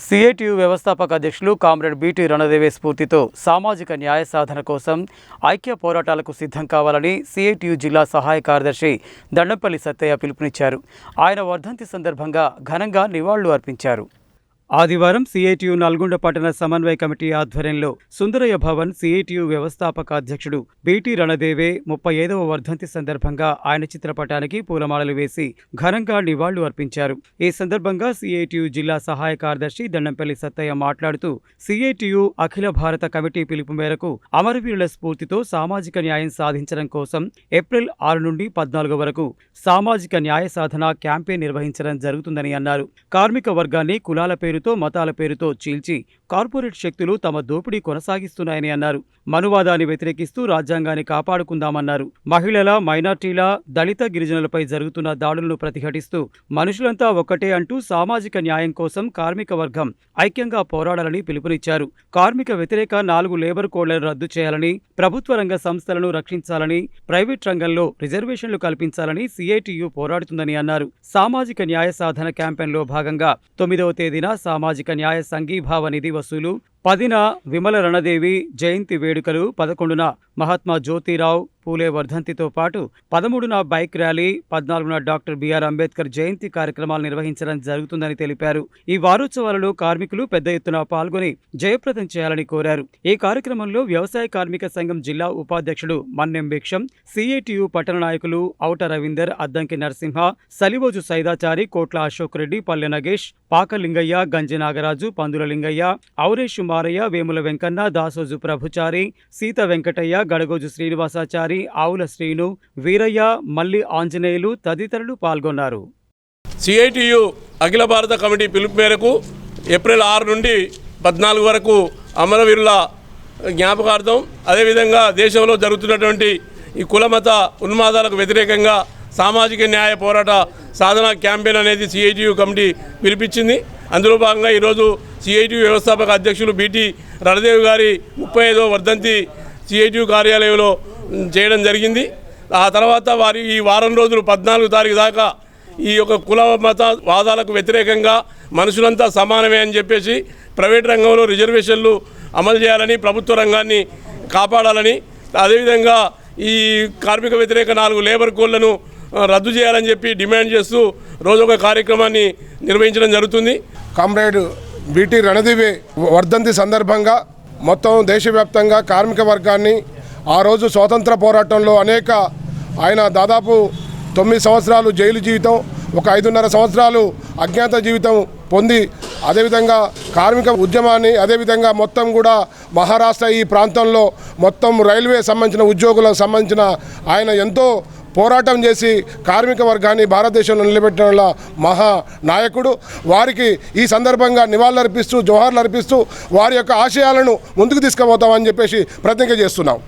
CITU వ్యవస్థాపక అధ్యక్షులు comrade BT రణదేవే స్ఫూర్తితో సామాజిక న్యాయ సాధన కోసం ఐక్య పోరాటాలకు సిద్ధం కావాలని సిఐటియు జిల్లా సహాయ కార్యదర్శి దండంపల్లి సత్తయ్య పిలుపునిచ్చారు. ఆయన వర్ధంతి సందర్భంగా ఘనంగా నివాళులు అర్పించారు. ఆదివారం సిఐటియు నల్గొండ పట్టణ సమన్వయ కమిటీ ఆధ్వర్యంలో సుందరయ్య భవన్ సిఐటియు వ్యవస్థాపక అధ్యక్షుడు బీటీ రణదేవే 35వ వర్ధంతి సందర్భంగా ఆయన చిత్రపటానికి పూలమాలలు వేసి ఘనంగా నివాళులు అర్పించారు. ఈ సందర్భంగా సిఐటియు జిల్లా సహాయ కార్యదర్శి దండంపల్లి సత్తయ్య మాట్లాడుతూ సిఐటియు అఖిల భారత కమిటీ పిలుపు మేరకు అమరవీరుల స్ఫూర్తితో సామాజిక న్యాయం సాధించడం కోసం ఏప్రిల్ 6 నుండి 14 వరకు సామాజిక న్యాయ సాధన క్యాంపెయిన్ నిర్వహించడం జరుగుతుందని అన్నారు. కార్మిక వర్గాన్ని కులాల పేరుతో మతాల పేరుతో చీల్చి కార్పొరేట్ శక్తులు తమ దోపిడీ కొనసాగిస్తున్నాయని అన్నారు. మనువాదాన్ని వ్యతిరేకిస్తూ రాజ్యాంగాన్ని కాపాడుకుందామన్నారు. మహిళల, మైనార్టీల, దళిత, గిరిజనులపై జరుగుతున్న దాడులను ప్రతిఘటిస్తూ మనుషులంతా ఒక్కటే అంటూ సామాజిక న్యాయం కోసం కార్మిక వర్గం ఐక్యంగా పోరాడాలని పిలుపునిచ్చారు. కార్మిక వ్యతిరేక 4 లేబర్ కోడ్లను రద్దు చేయాలని, ప్రభుత్వ రంగ సంస్థలను రక్షించాలని, ప్రైవేట్ రంగంలో రిజర్వేషన్లు కల్పించాలని సిఐటియు పోరాడుతుందని అన్నారు. సామాజిక న్యాయ సాధన క్యాంపెయిన్లో భాగంగా 9వ తేదీన సామాజిక న్యాయ సంఘీభావ నిధి వసూలు, 10న విమల రణదేవి జయంతి వేడుకలు, 11న మహాత్మా జ్యోతిరావు పూలే వర్ధంతితో పాటు 13న బైక్ ర్యాలీ, 14న డాక్టర్ బిఆర్ అంబేద్కర్ జయంతి కార్యక్రమాలు నిర్వహించడం జరుగుతుందని తెలిపారు. ఈ వారోత్సవాలలో కార్మికులు పెద్ద ఎత్తున పాల్గొని జయప్రదం చేయాలని కోరారు. ఈ కార్యక్రమంలో వ్యవసాయ కార్మిక సంఘం జిల్లా ఉపాధ్యక్షుడు మన్నెం భిక్షం, సిఐటియు పట్టణ నాయకులు ఔట రవీందర్, అద్దంకి నరసింహ, సలివోజు సైదాచారి, కోట్ల అశోక్ రెడ్డి, పల్లె నగేష్, పాకలింగయ్య, గంజి నాగరాజు, పందుల లింగయ్య, ఔరేషు మారయ్య, వేముల వెంకన్న, దాసోజు ప్రభుచారి, సీత వెంకటయ్య, గడగోజు శ్రీనివాసాచారి, ఆవుల శ్రీను, వీరయ్య, మల్లి ఆంజనేయులు తదితరులు పాల్గొన్నారు. సిఐటియు అఖిల భారత కమిటీ పిలుపు మేరకు ఏప్రిల్ 6 నుండి 14 వరకు అమరవీరుల జ్ఞాపకార్థం, అదేవిధంగా దేశంలో జరుగుతున్నటువంటి ఈ కులమత ఉన్మాదాలకు వ్యతిరేకంగా సామాజిక న్యాయ పోరాట సాధన క్యాంపెయిన్ అనేది సిఐటియు కమిటీ పిలిపించింది. అందులో భాగంగా ఈరోజు సిఐటియు వ్యవస్థాపక అధ్యక్షులు బీటీ రణదేవి గారి 35వ వర్ధంతి సిఐటియు కార్యాలయంలో చేయడం జరిగింది. ఆ తర్వాత వారి ఈ వారం రోజులు 14 తారీఖు దాకా ఈ యొక్క కుల మత వాదాలకు వ్యతిరేకంగా మనుషులంతా సమానమే అని చెప్పేసి ప్రైవేట్ రంగంలో రిజర్వేషన్లు అమలు చేయాలని, ప్రభుత్వ రంగాన్ని కాపాడాలని, అదేవిధంగా ఈ కార్మిక వ్యతిరేక 4 లేబర్ కోడ్లను రద్దు చేయాలని చెప్పి డిమాండ్ చేస్తూ రోజు ఒక కార్యక్రమాన్ని నిర్వహించడం జరుగుతుంది. కామ్రేడ్ బీటీ రణదేవే వర్ధంతి సందర్భంగా మొత్తం దేశవ్యాప్తంగా కార్మిక వర్గాన్ని ఆ రోజు స్వాతంత్ర పోరాటంలో ఆయన దాదాపు 9 సంవత్సరాలు జైలు జీవితం, ఒక 5.5 సంవత్సరాలు అజ్ఞాత జీవితం పొంది, అదేవిధంగా కార్మిక ఉద్యమాన్ని, అదేవిధంగా మొత్తం కూడా మహారాష్ట్ర ఈ ప్రాంతంలో మొత్తం రైల్వే సంబంధించిన ఉద్యోగులకు సంబంధించిన ఆయన ఎంతో పోరాటం చేసి కార్మిక వర్గాన్ని భారతదేశంలో నిలబెట్టిన మహా నాయకుడు. వారికి ఈ సందర్భంగా నివాళులర్పిస్తూ, జోహార్లు అర్పిస్తూ వారి యొక్క ఆశయాలను ముందుకు తీసుకుపోతామని చెప్పేసి ప్రతిజ్ఞ చేస్తున్నాం.